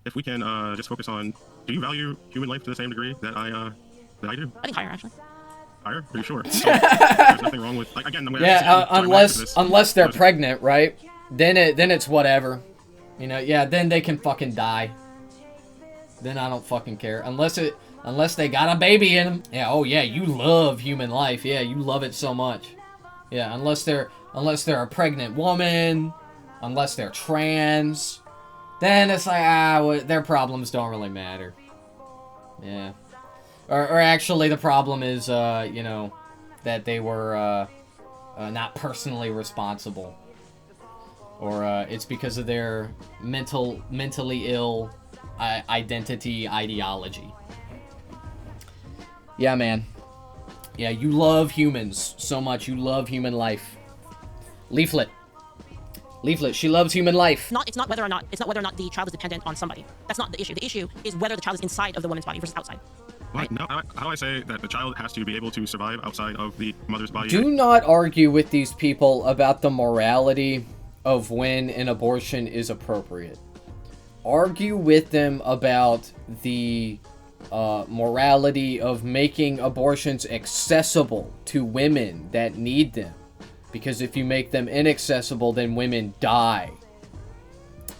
if we can just focus on, do you value human life to the same degree that I do? I think higher, actually. Higher? Are you sure? So, there's nothing wrong with, like, again, I'm Yeah, unless they're pregnant, right? Then it's whatever. You know, yeah, then they can fucking die. Then I don't fucking care. Unless they got a baby in them. Yeah, oh yeah, you love human life. Yeah, you love it so much. Yeah, unless they're a pregnant woman, unless they're trans, then it's like, their problems don't really matter. Yeah. Or actually the problem is, you know, that they were, not personally responsible. Or, it's because of their mentally ill identity ideology. Yeah, man. Yeah, you love humans so much. You love human life. Leaflet, she loves human life. It's not whether or not the child is dependent on somebody. That's not the issue. The issue is whether the child is inside of the woman's body versus outside. Right. No, how do I say that the child has to be able to survive outside of the mother's body? Do not argue with these people about the morality of when an abortion is appropriate. Argue with them about the morality of making abortions accessible to women that need them. Because if you make them inaccessible, then women die.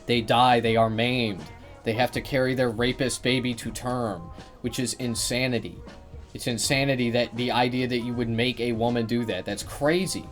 They die, they are maimed. They have to carry their rapist baby to term, which is insanity. It's insanity that the idea that you would make a woman do that. That's crazy.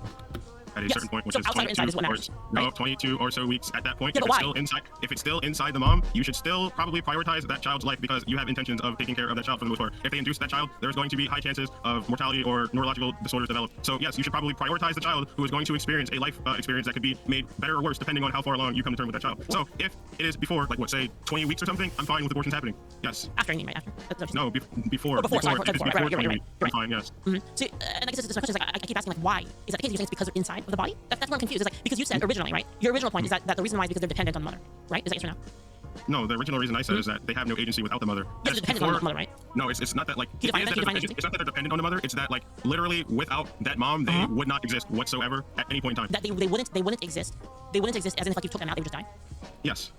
At a certain point, which is 22 or so weeks. At that point, if it's still inside the mom, you should still probably prioritize that child's life because you have intentions of taking care of that child for the most part. If they induce that child, there's going to be high chances of mortality or neurological disorders develop. So yes, you should probably prioritize the child who is going to experience a life experience that could be made better or worse depending on how far along you come to terms with that child. So if it is before, like, what, say 20 weeks or something, I'm fine with abortions happening. Yes. After, you mean, right? After. No, before. Before, sorry, if it's before 20 weeks, I'm fine, yes. See, and I guess this is my question, is like, I keep asking, like, why? Is that the case? You're saying it's because they're inside of the body? That's what I'm confused. It's like, because you said originally, right? Your original point is that the reason why is because they're dependent on the mother, right? Is that yes or no? No, the original reason I said is that they have no agency without the mother. They're dependent on the mother, right? No, it's not that, like, it's not that they're dependent on the mother. It's that, like, literally without that mom, they would not exist whatsoever at any point in time. That they wouldn't exist. They wouldn't exist as in if, like, you took them out, they would just die. Yes.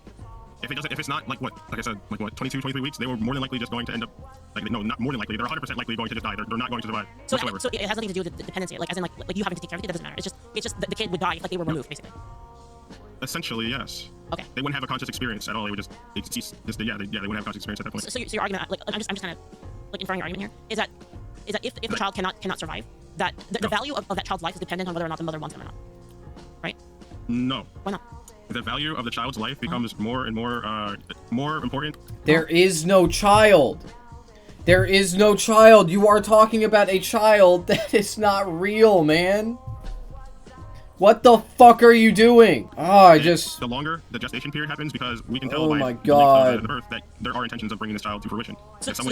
If it's not, like, what, like I said, like, what, 22, 23 weeks, they were more than likely just going to end up, like, no, not more than likely, they're 100% likely going to just die. They're not going to survive whatsoever. So it has nothing to do with the dependency, like, as in, like you having to take care of it, that doesn't matter. It's just the kid would die if, like, they were removed, basically. Essentially, yes. Okay. They wouldn't have a conscious experience at all. They would just they wouldn't have a conscious experience at that point. So your argument, like, I'm just kind of, like, inferring your argument here, is that if the child cannot survive, that the value of that child's life is dependent on whether or not the mother wants them or not, right? No. Why not? The value of the child's life becomes more and more important. There is no child. There is no child. You are talking about a child that is not real, man. What the fuck are you doing? The longer the gestation period happens, because we can tell oh by my God. the birth that there are intentions of bringing this child to fruition.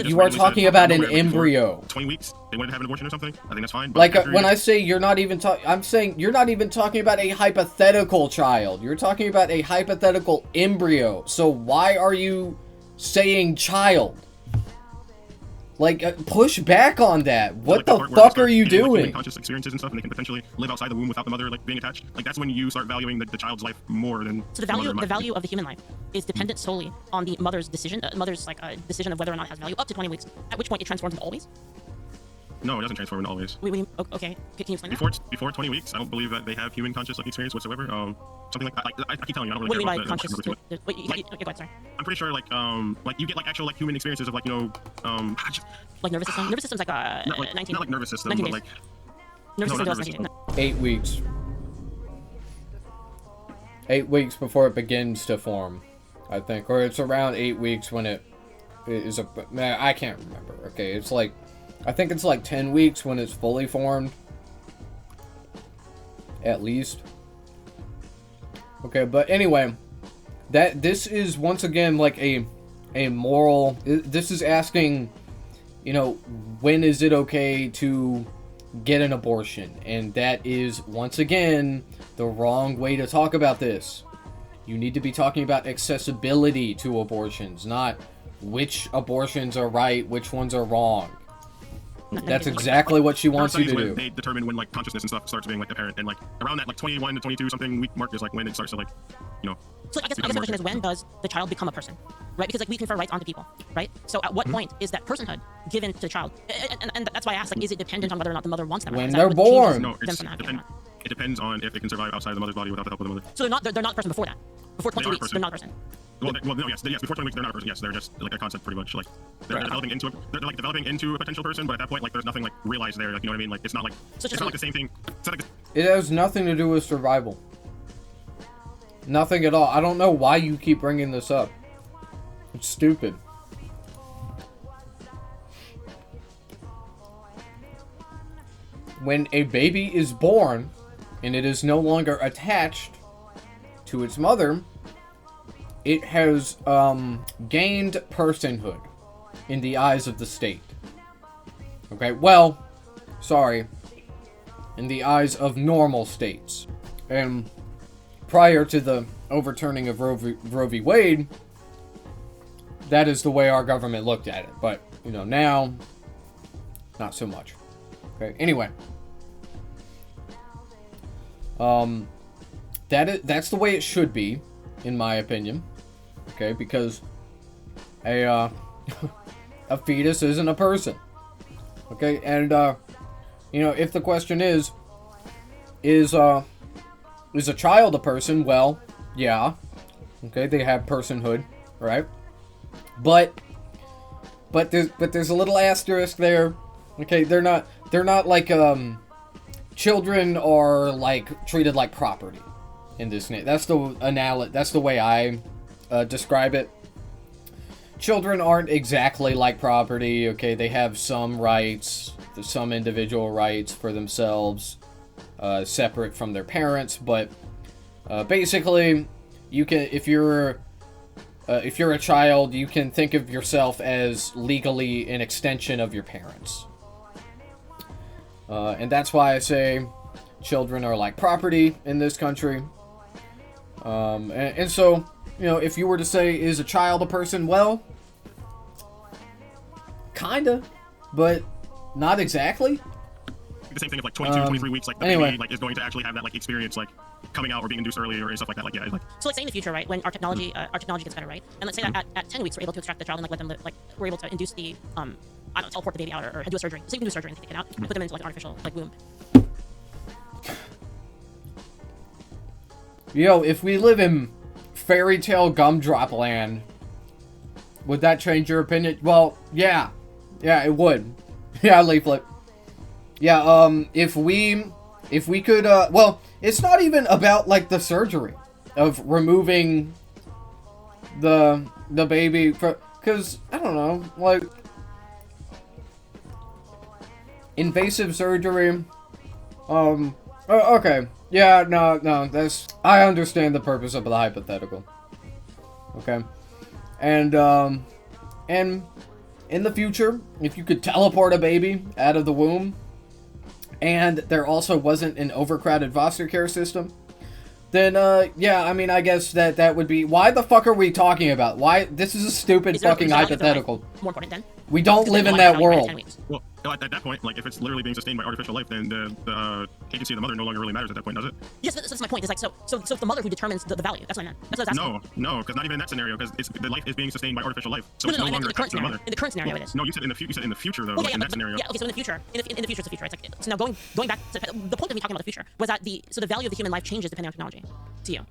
You are talking about an embryo. 20 weeks, they wanted to have an abortion or something. I think that's fine. Like, when I say you're not even talking, I'm saying you're not even talking about a hypothetical child. You're talking about a hypothetical embryo. So why are you saying child? Like, push back on that. What the fuck are you doing? Like, conscious experiences and stuff, and they can potentially live outside the womb without the mother, like, being attached. Like, that's when you start valuing the child's life more than. So the value of the human life is dependent solely on the mother's decision, decision of whether or not it has value up to 20 weeks. At which point it transforms into always. No, it doesn't transform into always. Okay. Can you explain that? Before 20 weeks, I don't believe that they have human conscious experience whatsoever. Something like that. I keep telling you, I don't really care about conscious? Go ahead, sorry. I'm pretty sure, like you get, like, actual, like, human experiences of, like, you know, like nervous system. Nervous system's like 19. Not like nervous system, but like nervous system. 8 weeks. 8 weeks before it begins to form, I think, or it's around 8 weeks when it is a. Man, I can't remember. Okay, it's like. I think it's like 10 weeks when it's fully formed. At least. Okay, but anyway. This is once again like a moral. This is asking, you know, when is it okay to get an abortion? And that is, once again, the wrong way to talk about this. You need to be talking about accessibility to abortions, not which abortions are right, which ones are wrong. That's exactly what she There are wants you studies to when do. they determine when like consciousness and stuff starts being like apparent, and like around that like 21 to 22 something week mark is like when it starts to like, you know. So I guess my question is, when does the child become a person, right? Because like we confer rights onto people, right? So at what point is that personhood given to the child? And that's why I asked, like, is it dependent on whether or not the mother wants them? Or When not? Is that they're what changes born. No, them it's from having it or not? it depends on if they can survive outside the mother's body without the help of the mother. So they're not a person before that. Before 22 They are a weeks, person. they're not a person. Well, no, yes, before 20 weeks they're not a person. Yes, they're just like a concept, pretty much. Like they're developing into they're like developing into a potential person, but at that point, like there's nothing like realized there. Like, you know what I mean? Like it's not like So it's not like the same thing. It's not like It has nothing to do with survival. Nothing at all. I don't know why you keep bringing this up. It's stupid. When a baby is born and it is no longer attached to its mother, it has gained personhood in the eyes of the state. Okay, well, sorry, in the eyes of normal states. And prior to the overturning of Roe v. Wade, that is the way our government looked at it. But, you know, now, not so much. Okay, anyway. That's the way it should be, in my opinion. Okay, because a fetus isn't a person. Okay, and, you know, if the question is a child a person? Well, yeah. Okay, they have personhood, right? But there's a little asterisk there. Okay, they're not like children are like treated like property in this. That's the way I describe it. Children aren't exactly like property. Okay, they have some rights, some individual rights for themselves, separate from their parents. But basically, you can, if you're a child, you can think of yourself as legally an extension of your parents. And that's why I say children are like property in this country. And so, you know, if you were to say, is a child a person? Well, kinda, but not exactly. the same thing of like 22, 23 weeks, like the anyway. baby like is going to actually have that like experience like coming out or being induced early or stuff like that. Like yeah, like So let's say in the future, right, when our technology gets better, right, and let's say that at 10 weeks we're able to extract the child and like let them live, like we're able to induce the I don't know, teleport the baby out or do a surgery. So you can do a surgery and take it out and put them into like an artificial like womb. Yo, if we live in fairy tale gumdrop land, would that change your opinion? Well, yeah. Yeah, it would. Yeah, Leaflet. Yeah, if we could, well, it's not even about, like, the surgery of removing the baby, because, I don't know, like, invasive surgery, okay. Yeah, no, I understand the purpose of the hypothetical. Okay. And in the future, if you could teleport a baby out of the womb, and there also wasn't an overcrowded foster care system, then, yeah, I mean, I guess that would be... Why the fuck are we talking about? Why? This is a stupid fucking hypothetical. More important then? We don't live in that world. well, at that point, like if it's literally being sustained by artificial life, then the agency of the mother no longer really matters at that point, does it? Yes, that's my point. It's like so it's the mother who determines the value. That's what I meant. That's what I was asking. No, because not even in that scenario, because the life is being sustained by artificial life, so it's No, no I meant longer in the current attached to the scenario. mother. In the current scenario, it is. No, you said in the future though, Well, like, in that scenario. Yeah, okay, so in the future, in the future, it's the future. It's like so now going back to the point of me talking about the future was that the value of the human life changes depending on technology. To you,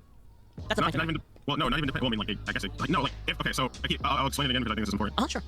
that's the point. Not even. Well, no, not even. Well, I mean, like I guess it. Like, no, like if, okay. So I'll explain it again because I think this is important. Sure.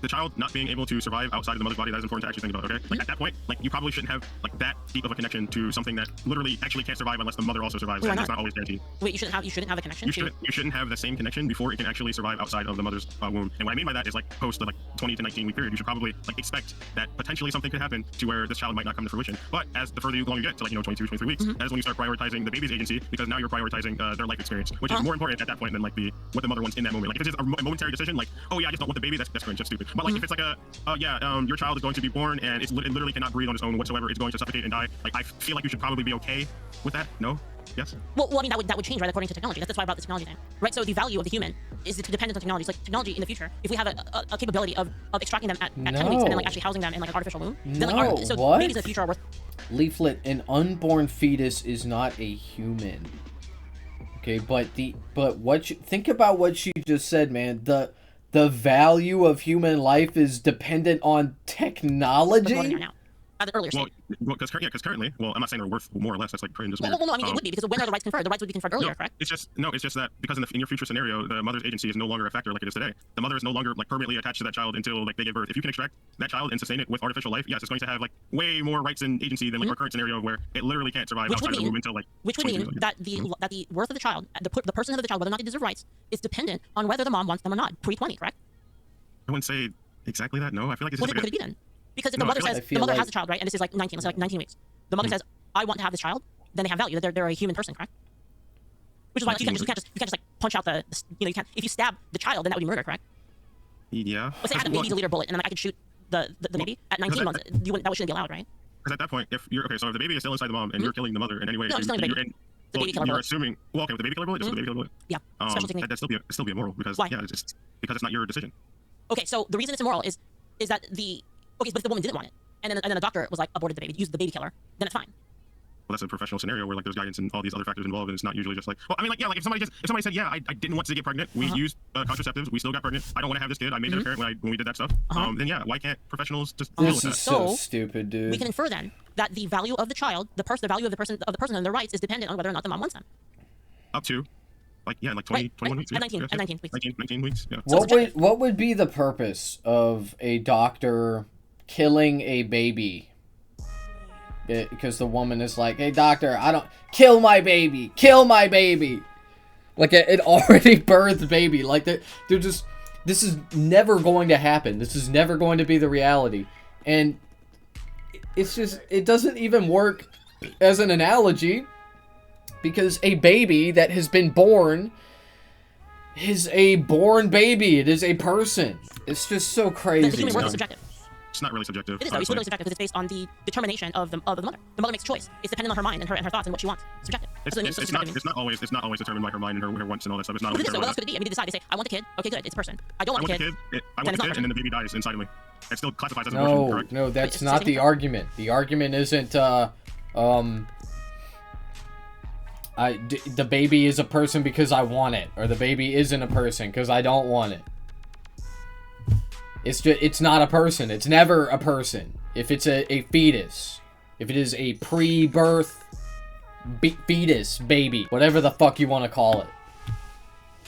The child not being able to survive outside of the mother's body, that is important to actually think about, okay? Like, at that point, like, you probably shouldn't have, like, that deep of a connection to something that literally actually can't survive unless the mother also survives, Why and not? it's not always guaranteed. Wait, you shouldn't have a connection. You shouldn't have the same connection before it can actually survive outside of the mother's womb. And what I mean by that is, like, post the, like, 20 to 19 week period, you should probably, like, expect that potentially something could happen to where this child might not come to fruition. But as the further along you get to, like, 22, 23 weeks, that is when you start prioritizing the baby's agency, because now you're prioritizing their life experience, which is more important at that point than, like, what the mother wants in that moment. Like, if it's just a momentary decision, like, oh yeah, I just don't want the baby, that's cringe, that's stupid. But, like, if it's like your child is going to be born and it literally cannot breathe on its own whatsoever, it's going to suffocate and die, like, I feel like you should probably be okay with that. No? Yes. Well, I mean, that would change, right, according to technology. That's why I brought the technology thing, right? So the value of the human is dependent on technology. So like technology in the future, if we have a capability of extracting them at 10 weeks and then like actually housing them in like an artificial womb, then like so what? babies in the future are worth. Leaflet, an unborn fetus is not a human. Okay, but what you think about what she just said, man. The value of human life is dependent on technology. Now. At the earlier stage. Well, because currently, well, I'm not saying they're worth more or less. That's like cringe. Well, no, I mean it would be, because when are the rights conferred? The rights would be conferred earlier, correct? It's just that because in your future scenario, the mother's agency is no longer a factor like it is today. The mother is no longer like permanently attached to that child until like they give birth. If you can extract that child and sustain it with artificial life, yes, it's going to have like way more rights and agency than like our current scenario where it literally can't survive outside of the womb until like. Which would mean that the worth of the child, the person of the child, whether or not they deserve rights, is dependent on whether the mom wants them or not pre-20, correct? I wouldn't say exactly that. No, I feel like it's What just could it be then? Because if the mother says the mother has a child, right, and this is like 19, let's say like 19 weeks, the mother says, "I want to have this child," then they have value. They're a human person, correct? Which is why you can't just like punch out the you can't, if you stab the child, then that would be murder, correct? Yeah. Let's say I had a baby's a liter bullet, and then like, I could shoot the baby at 19 months. That shouldn't be allowed, right? Because at that point, if you're so if the baby is still inside the mom and you're killing the mother in any way, No, I'm just killing the baby. The baby killer you're bullet. assuming. Well, okay, with the baby killer bullet, just with the baby killer bullet. Yeah. Special technique. That'd still be immoral because Why? yeah, it's just because it's not your decision. Okay, so the reason it's immoral is that but if the woman didn't want it, and then the doctor was like aborted the baby, used the baby killer, then it's fine. Well, that's a professional scenario where like there's guidance and all these other factors involved, and it's not usually just like, well, I mean, like, yeah, like if somebody said, yeah, I didn't want to get pregnant, we used contraceptives, we still got pregnant, I don't want to have this kid, I made that apparent when we did that stuff, then yeah, why can't professionals just deal with This that? is so stupid, dude. We can infer then that the value of the child, the value of the person and their rights is dependent on whether or not the mom wants them. Up to, like, yeah, like 21 weeks. At 19 weeks. 19 weeks, yeah. What would be the purpose of a doctor killing a baby? Because the woman is like, hey doctor, I don't kill my baby, like it already birthed baby. Like they're just, this is never going to happen. This is never going to be the reality, and it's just, it doesn't even work as an analogy, because a baby that has been born is a born baby. It is a person. It's just so crazy. The human worth is subjective. It's not really subjective. It is though. It's literally subjective because it's based on the determination of the mother. The mother makes a choice. It's dependent on her mind and her thoughts and what she wants. Subjective. It's not always determined by her mind and her wants and all that stuff. It's not always What determined else could it be? I mean, they decide. They say, I want the kid. Okay, good. It's a person. I don't want the kid. I want the kid, and then the baby dies inside of me. It still classifies as abortion, correct? No, that's not the argument. The argument isn't, the baby is a person because I want it, or the baby isn't a person because I don't want it. It's not a person. It's never a person. If it's a fetus, if it is a pre-birth fetus, baby, whatever the fuck you want to call it.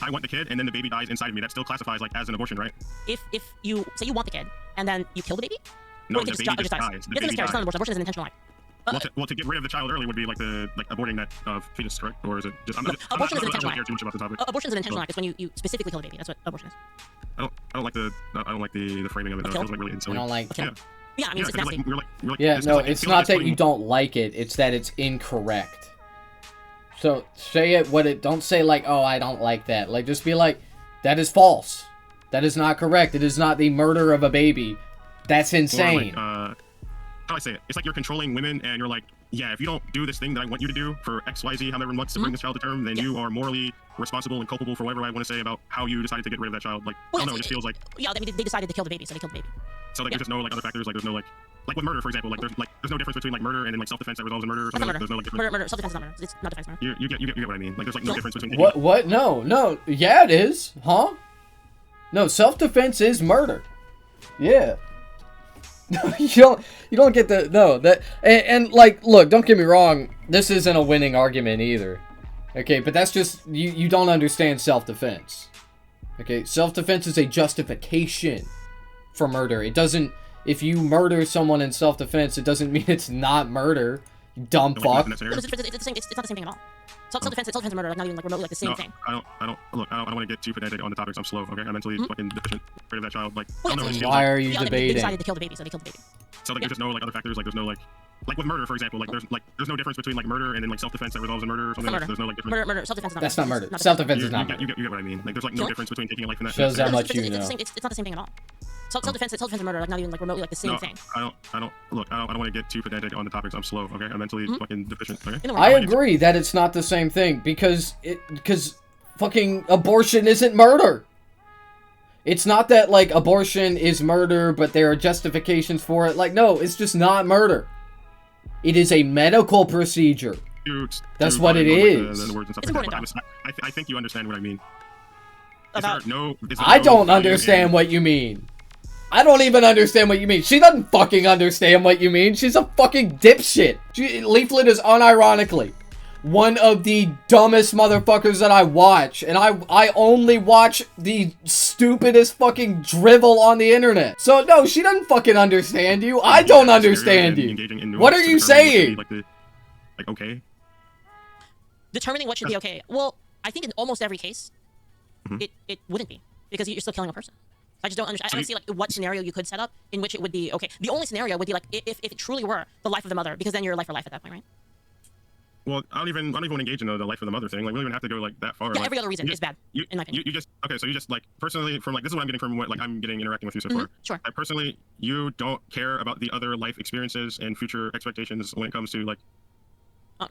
I want the kid, and then the baby dies inside of me. That still classifies like as an abortion, right? If you say you want the kid and then you kill the baby, No, or the baby just dies. The baby dies. It's not an abortion. Abortion is an intentional act. Well, to get rid of the child early would be like aborting that fetus, correct? Or is it just? Abortion is an I don't intentional care too much about the topic. Abortion is an intentional act. It's when you specifically kill a baby. That's what abortion is. I don't like the framing of it. It feels like really I insulting. don't like. Yeah, I mean, it's nasty. Yeah, no, it's not that you don't like it. It's that it's incorrect. So say it what it. Don't say like, oh, I don't like that. Like, just be like, that is false. That is not correct. It is not the murder of a baby. That's insane. How do I say it? It's like you're controlling women, and you're like, yeah, if you don't do this thing that I want you to do for X, Y, Z, however months to bring this child to term, then you are morally responsible and culpable for whatever I want to say about how you decided to get rid of that child. Like, I don't know, it just feels like. Yeah, I mean, they decided to kill the baby, so they killed the baby. So like, there's just no like other factors. Like, there's no like with murder, for example. Like, there's no difference between like murder and then like self-defense that resolves in murder. Or something. There's no like difference. Murder. Self-defense is not murder. It's not defense murder. You get what I mean. Like, there's like no difference between. What? No. Yeah, it is. Huh? No, self-defense is murder. Yeah. No, you don't get the that and like, look, don't get me wrong, this isn't a winning argument either. Okay, but that's just you don't understand self-defense. Okay, self-defense is a justification for murder. It doesn't, if you murder someone in self-defense, it doesn't mean it's not murder. You dumb fuck. It's not the same thing at all. Self-defense and murder, like not even like remotely like the same thing. I don't want to get too pedantic on the topics. I'm slow. Okay, I'm mentally fucking deficient. Afraid of that child. Like, I don't know. Why are you They debating? decided to kill the baby, so they killed the baby. So like, there's just no like other factors. Like, there's no like with murder, for example. Like, there's no difference between like murder and then like self-defense that resolves in murder or something. Like, there's no like difference. Murder. Self-defense is not. That's not murder. Self-defense is not murder. You get what I mean. Like, there's like no difference between taking a life in that. Shows how much you know. It's not the same thing at all. self-defense and murder, like not even like remotely like the same thing. I don't want to get too pedantic on the topics. I'm slow, okay? I'm mentally fucking deficient, okay? I agree that it's not the same thing because fucking abortion isn't murder. It's not that like abortion is murder, but there are justifications for it. Like, no, it's just not murder. It is a medical procedure. That's what it is. The words and stuff it's like important, that. I think you understand what I mean. I don't understand what you mean. I don't even understand what you mean. She doesn't fucking understand what you mean. She's a fucking dipshit. Leaflet is unironically one of the dumbest motherfuckers that I watch. And I only watch the stupidest fucking drivel on the internet. So no, she doesn't fucking understand you. I don't understand you. What are you saying? Like, okay. Determining what should be okay. Well, I think in almost every case, it wouldn't be, because you're still killing a person. I just don't understand. I don't see like what scenario you could set up in which it would be okay. The only scenario would be like if it truly were the life of the mother, because then you're life for life at that point, right? Well, I don't even want to engage in the life of the mother thing. Like, we don't even have to go like that far. Yeah, like, every other reason is bad, in my opinion. You just so you just like personally from like this is what I'm getting from what like I'm getting interacting with you so far. Sure. I personally, you don't care about the other life experiences and future expectations when it comes to like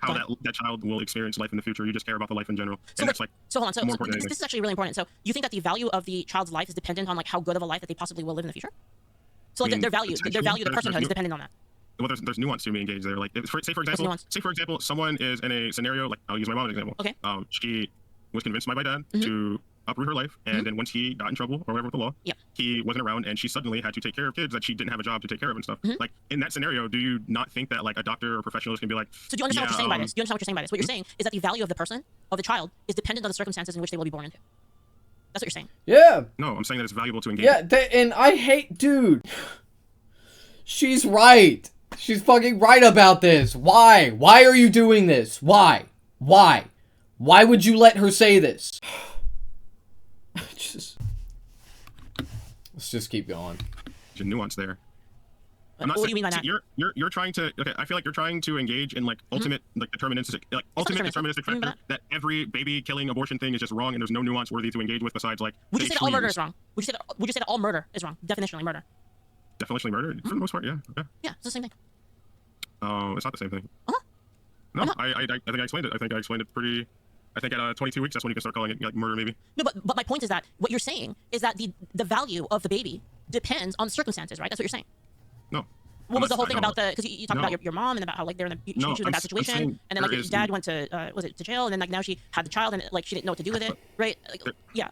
how that child will experience life in the future. You just care about the life in general. So, and that's like so hold on. more So important this is actually really important. So you think that the value of the child's life is dependent on like how good of a life that they possibly will live in the future? So like their value, the personhood is dependent on that. Well, there's nuance to me engaged there. Like, say for example, someone is in a scenario like I'll use my mom as an example. Okay. She was convinced by my dad to uproot her life, and then once he got in trouble or whatever with the law, he wasn't around, and she suddenly had to take care of kids that she didn't have a job to take care of and stuff. Like in that scenario, do you not think that like a doctor or professional can be like? So do you understand what you're saying by this? Do you understand what you're saying by this? What you're saying is that the value of the person, of the child, is dependent on the circumstances in which they will be born into. That's what you're saying. Yeah. No, I'm saying that it's valuable to engage. Yeah, and I hate, dude. She's right. She's fucking right about this. Why? Why are you doing this? Why? Why? Why would you let her say this? Let's just keep going. There's a nuance there. What do you mean by that? You're trying to. Okay, I feel like you're trying to engage in like ultimate like deterministic factor that every baby killing abortion thing is just wrong and there's no nuance worthy to engage with besides like. Would you say that all murder is wrong? Would you say that all murder is wrong? Definitionally murder. Definitionally murder for the most part, yeah. Yeah, it's the same thing. Oh, it's not the same thing. No, I think I explained it. I think I explained it pretty. I think at 22 weeks, that's when you can start calling it like murder, maybe. No, but my point is that what you're saying is that the value of the baby depends on the circumstances, right? That's what you're saying. No. What was the whole thing about because you talked about your mom and about how like they're in she was in a bad situation, and then like your dad went to was it to jail, and then like now she had the child and like she didn't know what to do with it, right? Like, yeah.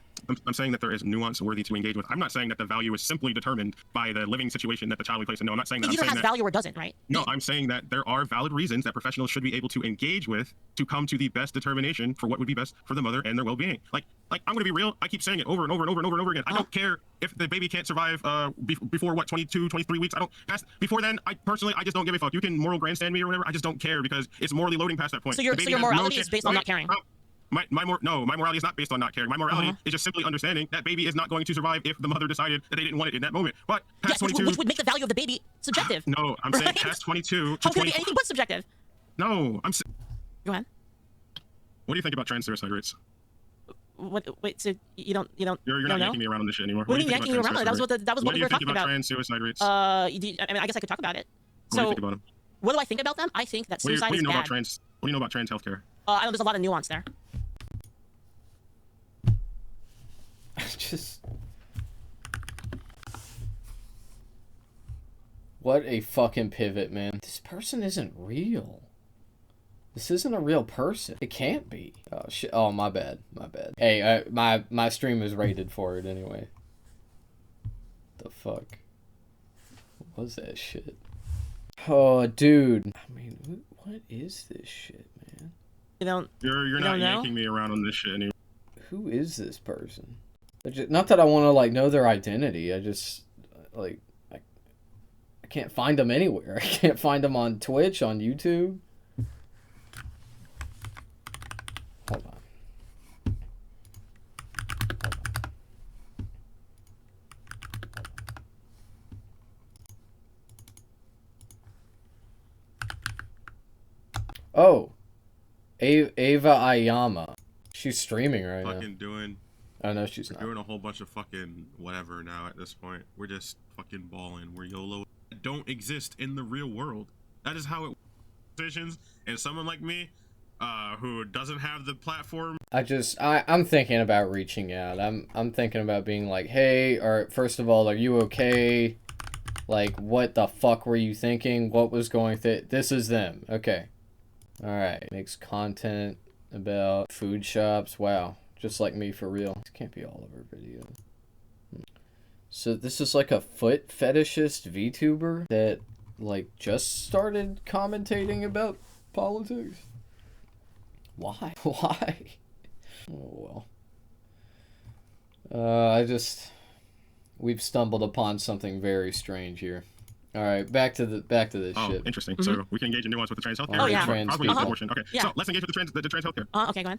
I'm saying that there is nuance worthy to engage with. I'm not saying that the value is simply determined by the living situation that the child we place in. No, I'm not saying that. It either has value or doesn't, right? No, I'm saying that there are valid reasons that professionals should be able to engage with to come to the best determination for what would be best for the mother and their well-being. Like I'm going to be real. I keep saying it over and over and over and over and over again. I don't care if the baby can't survive before what 22, 23 weeks. I don't past before then. I just don't give a fuck. You can moral grandstand me or whatever. I just don't care because it's morally loading past that point. So your morality is based on not caring. My morality is not based on not caring. My morality is just simply understanding that baby is not going to survive if the mother decided that they didn't want it in that moment. But past 22, which would make the value of the baby subjective. No, I'm saying past 22 to How could it be anything but subjective? No, Go ahead. What do you think about trans suicide rates? Wait, so you don't You're not yanking me around on this shit anymore. What do you mean yanking me around? That was what we were talking about. What do you think about trans suicide rates? I mean, I guess I could talk about it. What do you think about them? What do I think about them? I think that suicide is bad. What do you know about trans healthcare? I know there's a lot of nuance there. Just what a fucking pivot, man. This person isn't real. This isn't a real person. It can't be. Oh shit. Oh, my bad. Hey, my stream is rated for it anyway. The fuck? What was that shit? Oh, dude. I mean, what is this shit, man? You're not yanking me around on this shit anymore. Who is this person? Not that I want to like know their identity. I just like I can't find them anywhere. I can't find them on Twitch, on YouTube. Hold on. Oh, Ava Ayama. She's streaming right now. Doing Oh no, she's We're not. doing a whole bunch of fucking whatever now at this point. We're just fucking balling. We're YOLO. Don't exist in the real world. That is how it decisions. And someone like me, who doesn't have the platform. I'm thinking about reaching out. I'm thinking about being like, hey, or first of all, are you okay? Like, what the fuck were you thinking? What was going through? This is them. Okay. Alright. Makes content about food shops. Wow. Just like me for real. This can't be all of our videos. So this is like a foot fetishist VTuber that like just started commentating about politics. Why? Why? Oh well. We've stumbled upon something very strange here. All right, back to this shit. Interesting. So we can engage in nuance with the trans healthcare. Oh, yeah. Probably abortion. Okay. Yeah. So let's engage with the trans healthcare. Okay, go ahead.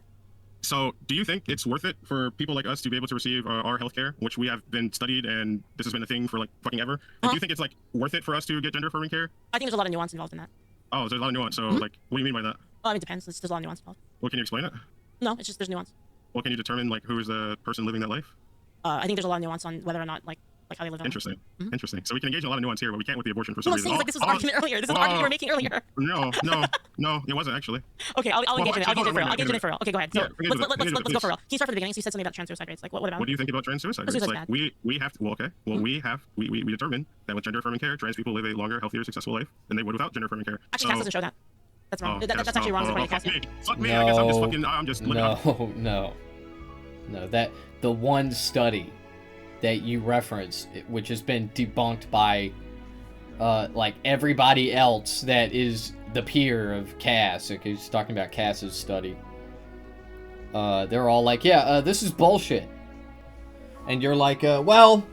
So, do you think it's worth it for people like us to be able to receive our healthcare, which we have been studied and this has been a thing for like fucking ever? And do you think it's like worth it for us to get gender affirming care? I think there's a lot of nuance involved in that. Oh, there's a lot of nuance. So, like, what do you mean by that? Well, I mean, it depends. There's a lot of nuance involved. Well, can you explain it? No, it's just there's nuance. Well, can you determine like who is the person living that life? I think there's a lot of nuance on whether or not like how they live. Interesting. Interesting. So we can engage in a lot of nuance here, but we can't with the abortion for some No, reason. like this was an argument earlier. This is an argument we were making earlier. No, it wasn't actually. Okay, I'll engage in it. I'll engage in it for real. I'll engage in it for real. Okay, go ahead. So Yeah, let's go for real. Can you start from the beginning? So you said something about trans suicide rates. Like what about? What do you think about trans suicide rates? Suicide's Like bad. we have to. Well, okay. Well, we determined that with gender affirming care, trans people live a longer, healthier, successful life than they would without gender affirming care. Actually, CAS doesn't show that. That's wrong. That's actually wrong. Fuck me. I guess I'm just looking up. No. That the one study that you referenced, which has been debunked by like everybody else that is the peer of Cass, like he's talking about Cass's study. They're all like, yeah, this is bullshit. And you're like, well,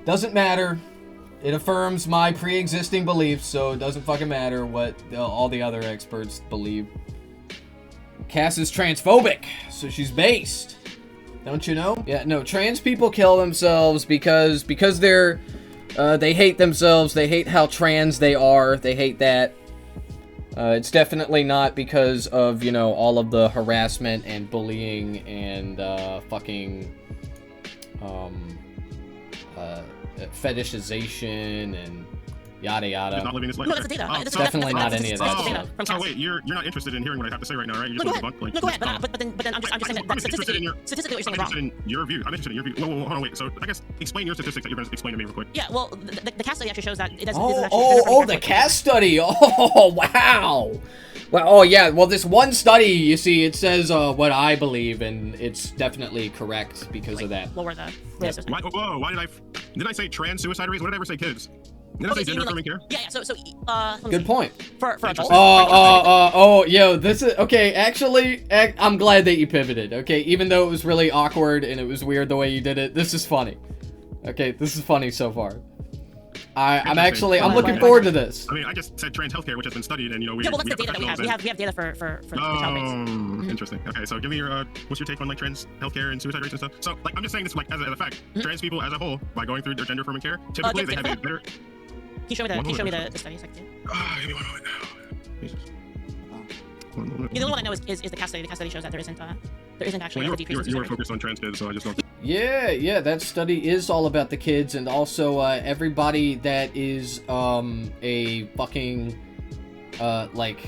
doesn't matter. It affirms my pre-existing beliefs, so it doesn't fucking matter what all the other experts believe. Cass is transphobic, so she's based. Don't you know? Yeah, no, trans people kill themselves because they're, they hate themselves, they hate how trans they are, they hate that. It's definitely not because of, you know, all of the harassment and bullying and, fetishization and yada yada. He's not living his life. No, that's the data. It's definitely not any of that stuff. So wait, you're not interested in hearing what I have to say right now, right? You just want to debunk, like. No, go ahead. But then I'm just saying that statistically what you're saying is wrong. I'm interested in your view. Whoa, hold on, wait. So I guess explain your statistics that you're going to explain to me real quick. Yeah, well, the CAS study actually shows that it doesn't. The CAS study. Oh, wow. Well, oh yeah. Well, this one study, you see, it says what I believe, and it's definitely correct because of that. Lower the. Why did I say trans suicide rates? What did I ever say kids? Did I say gender affirming care? Yeah. So good point. For adults. Yo, this is okay. Actually, I'm glad that you pivoted. Okay, even though it was really awkward and it was weird the way you did it, this is funny. Okay, this is funny so far. I'm looking forward to this. I mean, I just said trans healthcare, which has been studied, and you know, well, that's the data that we have. We have data for the child rates. Interesting. Okay, so give me your what's your take on like trans healthcare and suicide rates and stuff? So, like, I'm just saying this like as a fact. Trans people as a whole, by going through their gender affirming care, typically they have a better. Can you show me the study second? Give me one moment now. Jesus. The only one I know is the CAS study. The CAS study shows that there isn't actually a decrease. You were focused on trans kids, so I just don't. Yeah, that study is all about the kids and also everybody that is a fucking like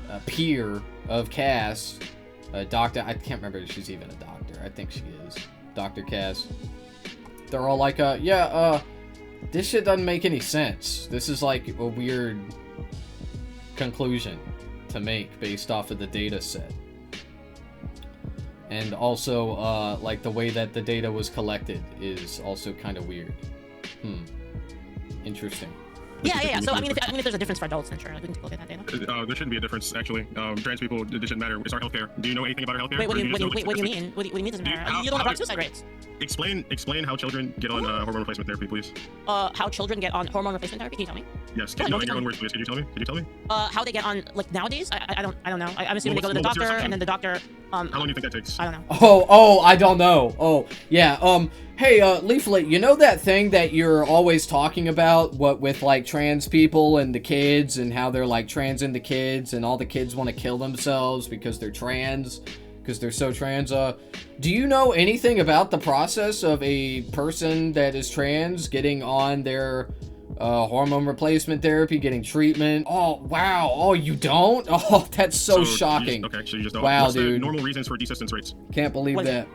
a peer of Cass, a doctor. I can't remember if she's even a doctor. I think she is. Dr. Cass. They're all like, this shit doesn't make any sense. This is like a weird conclusion to make based off of the data set. And also, like, the way that the data was collected is also kind of weird. Interesting. Yeah. So, I mean, if there's a difference for adults, then sure, we can take a look at that data. There shouldn't be a difference, actually. Trans people, it shouldn't matter. It's our healthcare. Do you know anything about our healthcare? Wait, what do you mean? What do you mean doesn't matter? You don't know about suicide rates. Explain how children get on hormone replacement therapy, please. How children get on hormone replacement therapy? Can you tell me? Yes. In your own words, please. Could you tell me? How they get on, like, nowadays? I don't know. I'm assuming they go to the doctor, and then the doctor. How long do you think that takes? I don't know. Oh, I don't know. Oh, yeah. Hey, Leaflet, you know that thing that you're always talking about, what with, like, trans people and the kids, and how they're, like, trans into kids, and all the kids want to kill themselves because they're trans? because they're so trans. Do you know anything about the process of a person that is trans getting on their hormone replacement therapy, getting treatment? Oh, wow. Oh, you don't? Oh, that's so shocking. Okay, so you just don't. Wow, What's dude. the normal reasons for desistance rates? Can't believe that.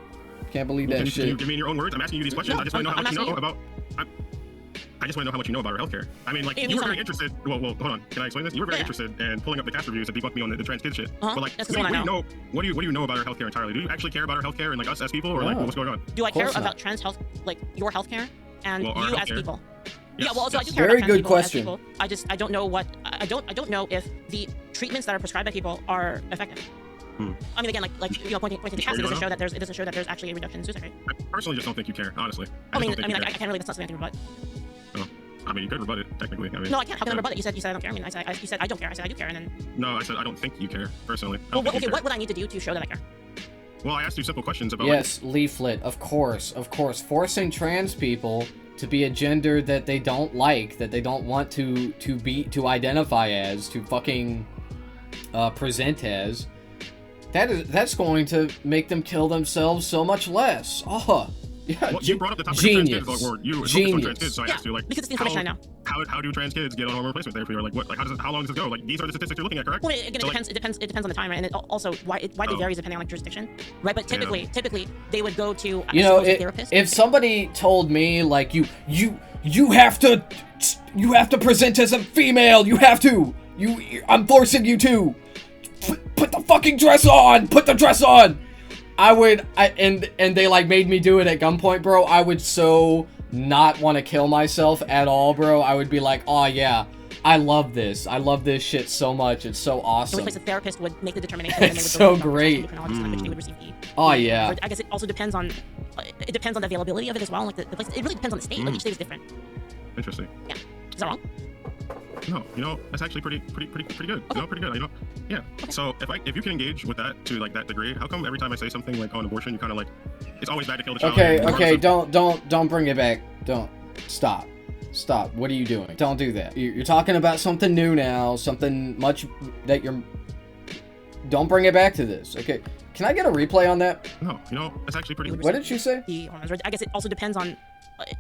Can't believe that shit. Can you give me in your own words? I'm asking you these questions. No, I just want to know how much you know you. about. I just want to know how much you know about our healthcare. I mean, like, you were very interested. Well, hold on. Can I explain this? You were very interested in pulling up the cast reviews and debunk me on the trans kid shit. But like, That's what do I you know. know? What do you know about our healthcare entirely? Do you actually care about our healthcare and like us as people, or like what's going on? Do I care course not. about trans health, like your healthcare, and Well, our you as healthcare. people? Yes, Yeah, well, also I yes. do care Very about trans good people as question. people. I don't know what I don't know if the treatments that are prescribed by people are effective. I mean, again, like you know, pointing to cast, it doesn't show that there's actually a reduction in suicide rate. I personally just don't think you care, honestly. I mean, just don't think you I care. can't really. That's not something I can rebut. Oh. I mean, you could rebut it technically. I mean, No, I can't. How can I rebut it? You said I don't care. I mean, you said I don't care. I said I do care, and then. no, I said I don't think you care personally. I Well, don't think okay, you what care. would I need to do to show that I care? Well, I asked you simple questions about. Yes, leaflet, of course. Forcing trans people to be a gender that they don't like, that they don't want to identify as, to fucking present as. That's going to make them kill themselves so much less. Oh, yeah. Well, you brought up the topic Genius. of trans kids, or you focused on trans kids, so I Yeah, asked you like, because it's the information I know. how do trans kids get on hormone replacement therapy, or like what, like how long does it go? Like these are the statistics you're looking at, correct? Well, again, So, it depends on the time, right? And it also widely Oh. varies depending on like jurisdiction, right? But typically they would go to You know, a therapist. if somebody told me like you have to present as a female, I'm forcing you to put the fucking dress on, put the dress on. And they like made me do it at gunpoint, bro. I would so not want to kill myself at all, bro. I would be like, oh yeah, I love this shit so much. It's so in awesome. which place the therapist would make the determination. And they would It's go so to the great. endocrinologist, in which they would receive the. Oh yeah. I guess it also depends on. It depends on the availability of it as well. Like the place. It really depends on the state. Like each state is different. Interesting. Yeah. Is that wrong? No, you know, that's actually pretty good. You know, pretty good. You know, yeah. So if you can engage with that to like that degree, how come every time I say something like on abortion, you kind of like, it's always bad to kill the child? Okay, regardless don't bring it back. Don't. Stop. What are you doing? Don't do that. You're talking about something new now, something much that you're... Don't bring it back to this, okay? Can I get a replay on that? No, you know, that's actually pretty. What did you say? The hormones. I guess it also depends on.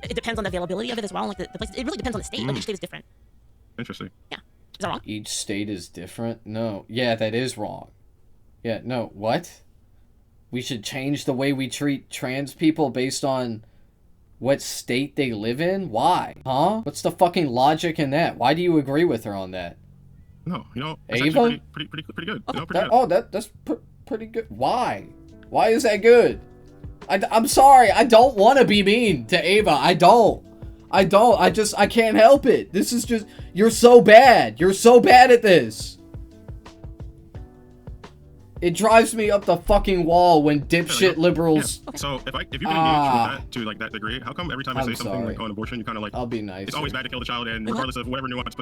It depends on the availability of it as well. Like the place. It really depends on the state. Like each state is different. Interesting. Yeah. Is that wrong? Each state is different? No. Yeah, that is wrong. Yeah, no. What? We should change the way we treat trans people based on what state they live in? Why? Huh? What's the fucking logic in that? Why do you agree with her on that? No, you know, that's Ava? actually pretty good. You know, pretty good. That's pretty good. Why? Why is that good? I'm sorry. I don't want to be mean to Ava. I don't. I can't help it. This is just, you're so bad. You're so bad at this. It drives me up the fucking wall when dipshit liberals... Yeah. So if you can engage with that to like that degree, how come every time I say something sorry. like on abortion, you kind of like, I'll be nice. it's always bad to kill the child, and regardless of whatever nuance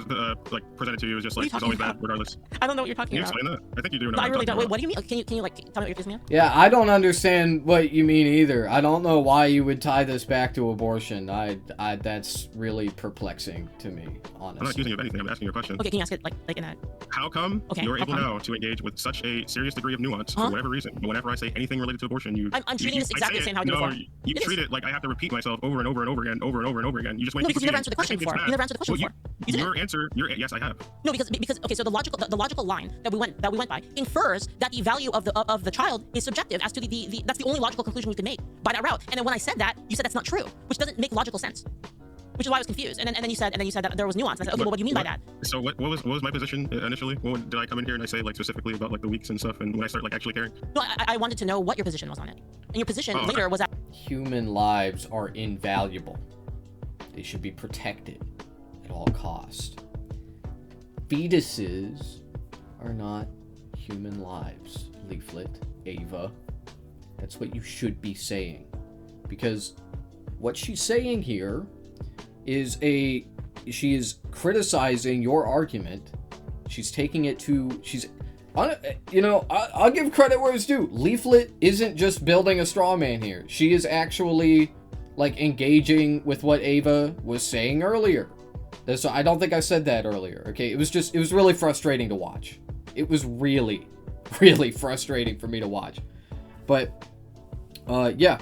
like presented to you, is just like it's always bad regardless. I don't know what you're talking Can you about. explain that? I think you do know. No, I what I'm really don't. talking Wait, what do you mean? Can you like tell me what you're accusing me of? Yeah, I don't understand what you mean either. I don't know why you would tie this back to abortion. That's really perplexing to me, honestly. I'm not accusing you of anything. I'm asking you a question. Okay, can you ask it like in a? How come you're how able come? now to engage with such a serious degree of nuance for whatever reason? But whenever I say anything related to abortion, I'm treating this exactly the same how I did before. You treat it like I have to repeat myself over and over and over again, You just went. No, because you never answered the question before. You never answered the question before. You didn't. Your answer, yes, I have. No, because okay, so the logical line that we went by infers that the value of the child is subjective as to the that's the only logical conclusion we can make by that route. And then when I said that, you said that's not true, which doesn't make logical sense. Which is why I was confused. And then you said that there was nuance. And I said, okay, well, what do you mean by that? So what was my position initially? Did I come in here and I say like specifically about like the weeks and stuff, and when I start like actually caring? No, I wanted to know what your position was on it. And your position later was that human lives are invaluable. They should be protected at all costs. Fetuses are not human lives. Leaflet, Ava. That's what you should be saying. Because what she's saying here is she is criticizing your argument. She's taking it to, I'll give credit where it's due. Leaflet isn't just building a straw man here. She is actually like engaging with what Ava was saying earlier. I don't think I said that earlier. Okay, it was really frustrating to watch. It was really, really frustrating for me to watch. But, yeah.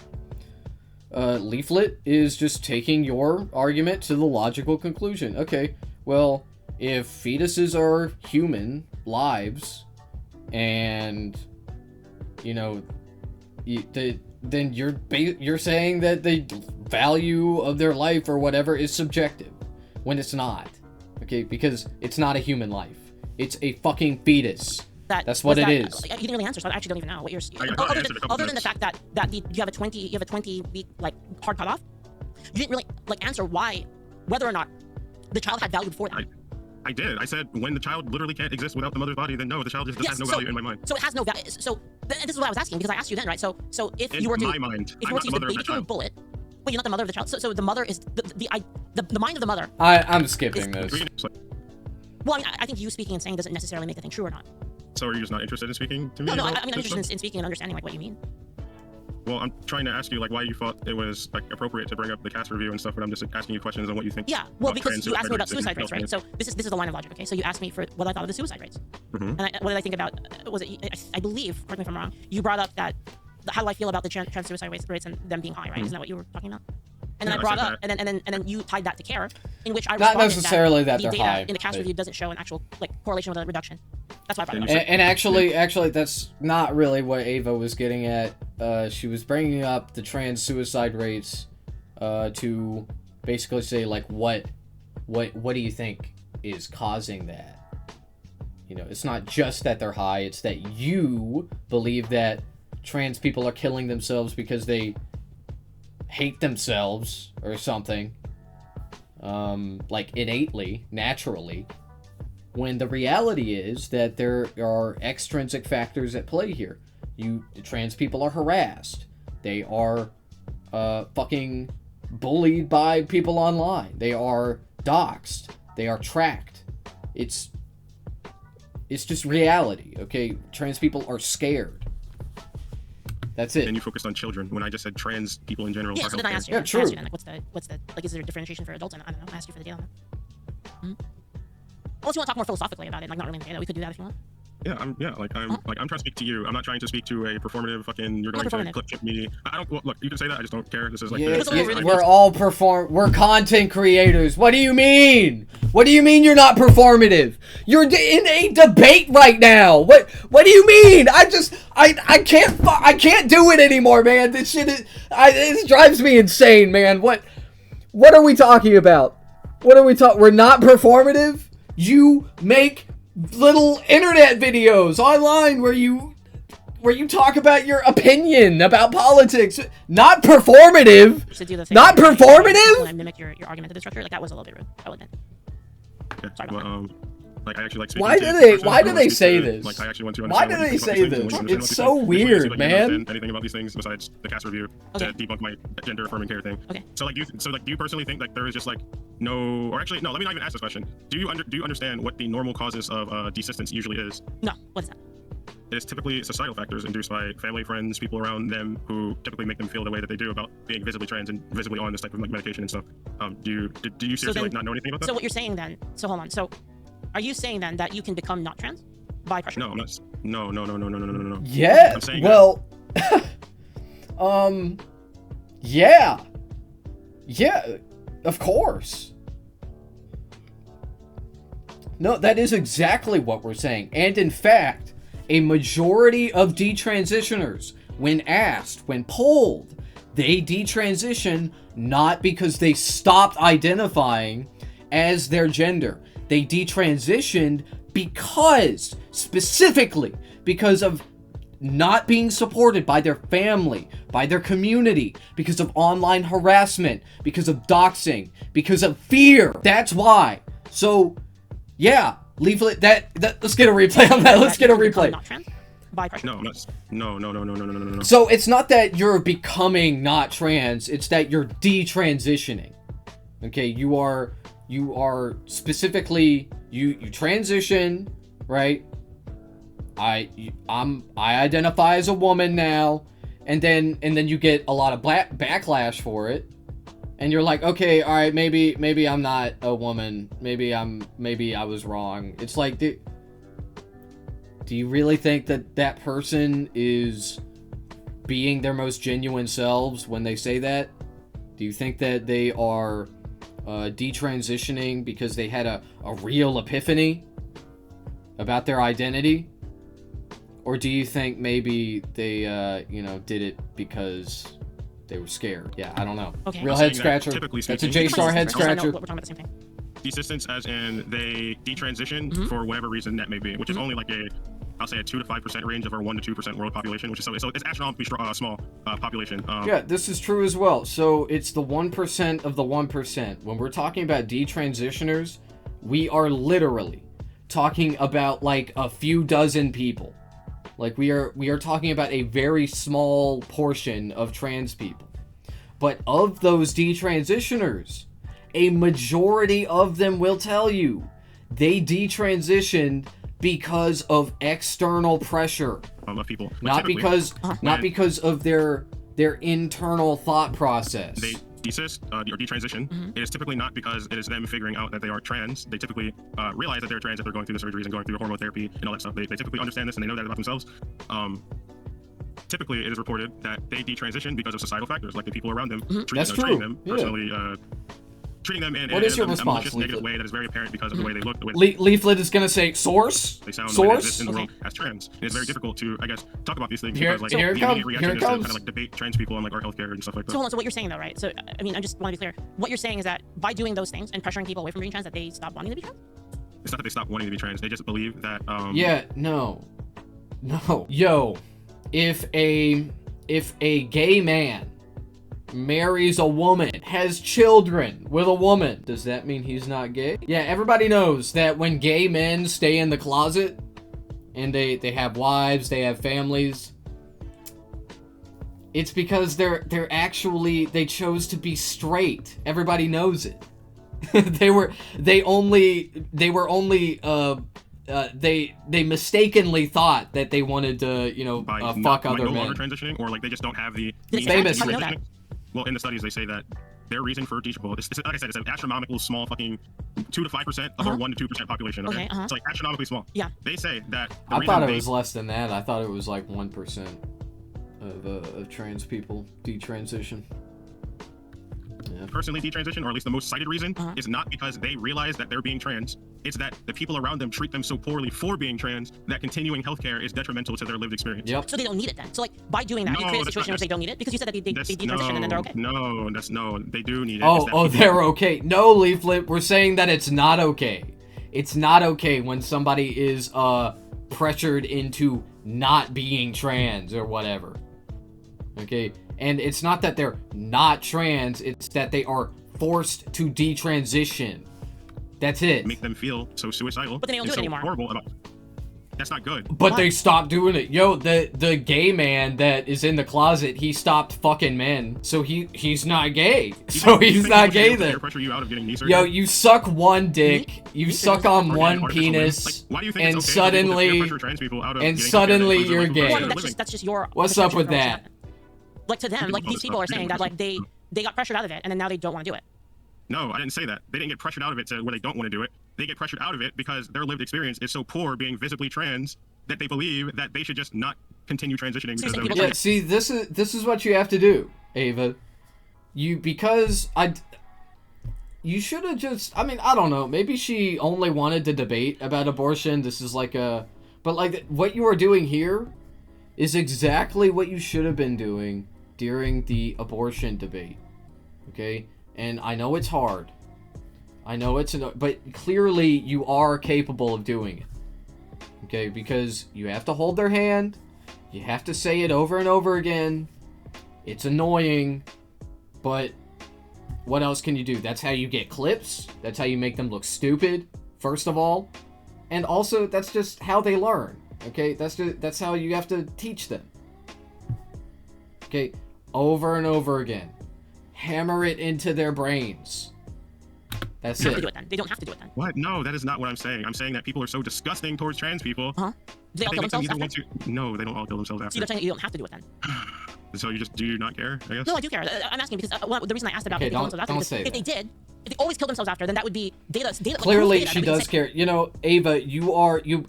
Leaflet is just taking your argument to the logical conclusion. Okay, well, if fetuses are human lives, and, you know, then you're saying that the value of their life or whatever is subjective, when it's not. Okay, because it's not a human life. It's a fucking fetus. That's what it is. You didn't really answer, so I actually don't even know what you're. Other than the fact that you have a 20 week like hard cutoff, you didn't really like answer whether or not the child had value before that. I did. I said when the child literally can't exist without the mother's body, then no, the child just has no value in my mind. So it has no value. So this is what I was asking, because I asked you then, right? So if you were to, my mind, if you were to use the baby killing bullet, but you're not the mother of the child. So the mother is the mind of the mother. I'm skipping this. Well, I think you speaking and saying doesn't necessarily make the thing true or not. So are you just not interested in speaking to me? No, I mean, I'm interested in speaking and understanding like what you mean. Well, I'm trying to ask you like why you thought it was like appropriate to bring up the cast review and stuff, but I'm just asking you questions on what you think. Yeah, well, because you asked me about suicide rates, right? So this is the line of logic, okay? So you asked me for what I thought of the suicide rates, and what did I think about? Was it? I believe, correct me if I'm wrong. You brought up that how do I feel about the trans suicide rates and them being high, right? Isn't that what you were talking about? And then I brought up, and then you tied that to care, in which I responded not necessarily that the they're data high in the cast review doesn't show an actual like correlation with a reduction. That's why I brought it up. And actually, that's not really what Ava was getting at. She was bringing up the trans suicide rates to basically say like what do you think is causing that? You know, it's not just that they're high; it's that you believe that trans people are killing themselves because they hate themselves or something, like innately, naturally, when the reality is that there are extrinsic factors at play here. Trans people are harassed. They are fucking bullied by people online. They are doxxed. They are tracked. It's just reality, okay? Trans people are scared. That's it. And you focused on children when I just said trans people in general. Yeah, so then I asked you. Yeah, true. I asked you then, like, what's the like? Is there a differentiation for adults? And I don't know. I asked you for the data on that. Unless you want to talk more philosophically about it, like not really in the data, we could do that if you want. Yeah, I'm trying to speak to you. I'm not trying to speak to a performative fucking. You're going to clip chip me. I don't look. You can say that. I just don't care. This is like we're all we're content creators. What do you mean? What do you mean you're not performative? You're in a debate right now. What do you mean? I can't do it anymore, man. This shit this drives me insane, man. What are we talking about? We're not performative? You make little internet videos online where you talk about your opinion about politics. Not performative. Not performative. When I mimic your argumentative structure, like that was a little bit rude. I would admit. Okay, sorry about that. Like I actually like. Why do they say this? Like I actually want to. Why do they say this? It's so weird, man. Anything about these things besides the cast review to debunk my gender affirming care thing. Okay. So do you personally think like there is just like no, or actually no, let me not even ask this question. Do you understand what the normal causes of desistance usually is? No. What is that? It is typically societal factors induced by family, friends, people around them who typically make them feel the way that they do about being visibly trans and visibly on this type of like medication and stuff. Do you seriously like not know anything about that? So what you're saying then? So hold on. So are you saying then that you can become not trans by pressure? No, I'm not. No. Yeah. Well. Yeah. Yeah. Of course. No, that is exactly what we're saying. And in fact, a majority of detransitioners, when asked, when polled, they detransition not because they stopped identifying as their gender. They detransitioned specifically because of not being supported by their family, by their community, because of online harassment, because of doxing, because of fear. That's why. So, yeah, Leaflet, let's get a replay on that. Let's get a replay. Not trans by pressure. No, I'm not. No. So it's not that you're becoming not trans, it's that you're detransitioning. Okay, you are specifically you transition, right? I identify as a woman now, and then you get a lot of backlash for it, and you're like, okay, all right, maybe I'm not a woman, maybe I was wrong. It's like, do you really think that person is being their most genuine selves when they say that? Do you think that they are detransitioning because they had a real epiphany about their identity? Or do you think maybe they, did it because they were scared? Yeah, I don't know. Okay. Real I'm head saying that, scratcher. typically That's a speaking, J-Star head Just so I know scratcher. what we're talking about the same thing. Desistance, as in they detransitioned for whatever reason that may be, which is only like I'll say a 2 to 5% range of our 1 to 2% world population, which is so it's astronomically small population. Yeah, this is true as well. So it's the 1% of the 1%. When we're talking about detransitioners, we are literally talking about like a few dozen people. Like we are talking about a very small portion of trans people. But of those detransitioners, a majority of them will tell you they detransitioned because of external pressure, of people, not because of their internal thought process. They desist or detransition. It is typically not because it is them figuring out that they are trans. They typically realize that they're trans if they're going through the surgeries and going through hormone therapy and all that stuff. They typically understand this and they know that about themselves. Typically, it is reported that they detransition because of societal factors, like the people around them treating them personally. Treating them in What is your a response, malicious, negative Leaflet? way that is very apparent because of the way they look, the way Leaflet is gonna say source. they sound, the way they exist Source. in the world as trans. And it's very difficult to, I guess, talk about these things Here- because, like, here it the comes, immediate reaction here it is to comes. kind of like debate trans people and like our healthcare and stuff like that. So hold on. So what you're saying though, right? So I mean, I just want to be clear. What you're saying is that by doing those things and pressuring people away from being trans, that they stop wanting to be trans. It's not that they stop wanting to be trans; they just believe that. Yeah, no. Yo, if a gay man marries a woman, has children with a woman, does that mean he's not gay? Yeah, everybody knows that when gay men stay in the closet and they have wives, they have families, it's because they chose to be straight. Everybody knows it. They mistakenly thought that they wanted to, by fuck no other men. longer transitioning, or like they just don't have the It's means famous. of How do you know transitioning. Well, in the studies, they say that their reason for it's like I said, it's an astronomical small fucking 2 to 5% of our 1 to 2% population. Okay, Okay, it's like astronomically small. Yeah. They say that the I reason thought it they was less than that. I thought it was like 1% of trans people detransition. Yeah. personally detransition, or at least the most cited reason, is not because they realize that they're being trans. It's that the people around them treat them so poorly for being trans that continuing healthcare is detrimental to their lived experience. Yep. So they don't need it then. So like by doing that, you No, create a that's situation in not- which they don't need it because you said that they detransition and then they're okay. No, they do need it. It's that people- They're okay. No, Leaflet, we're saying that it's not okay. It's not okay when somebody is pressured into not being trans or whatever. Okay? And it's not that they're not trans, it's that they are forced to detransition. That's it. make them feel so suicidal. But they don't and do it so anymore. Horrible about. That's not good. But Why? they stopped doing it. Yo, the gay man that is in the closet, he stopped fucking men. So he's not gay. So You he's think not you gay would then. peer pressure you out of getting knee surgery? Yo, you suck one dick, you suck on Or one getting artificial penis, limbs? Like, why do you think and it's okay for people to peer suddenly, pressure trans people out of and getting healthcare suddenly that includes you're a life of gay. Well, I living? mean, that's just your. What's up with perception of that? what's happening. Like to them, like these people are saying that like they got pressured out of it and then now they don't want to do it. No, I didn't say that. They didn't get pressured out of it to where they don't want to do it. They get pressured out of it because their lived experience is so poor being visibly trans that they believe that they should just not continue transitioning because So you're saying they're people Yeah, see, this is what you have to do, Ava. You should have just. I mean, I don't know. Maybe she only wanted to debate about abortion. This is like but like what you are doing here is exactly what you should have been doing during the abortion debate. Okay, and I know it's hard. I know but clearly you are capable of doing it. Okay, because you have to hold their hand. You have to say it over and over again. It's annoying, but what else can you do? That's how you get clips. That's how you make them look stupid, first of all. And also, that's just how they learn. Okay, that's how you have to teach them. Okay, over and over again. Hammer it into their brains. That's They have to it. do it then. They don't have to do it then. What? No, that is not what I'm saying. I'm saying that people are so disgusting towards trans people. Do they all They kill make them themselves either after? want to. No, they don't all kill themselves So after. you're saying that you don't have to do it then? So do you not care? I guess. No, I do care. I'm asking because the reason I asked about Okay, if they kill don't- themselves after don't is say if they that. did, if they always kill themselves after, then that would be data. Like, Clearly, proof data she that we can does say- care. You know, Ava,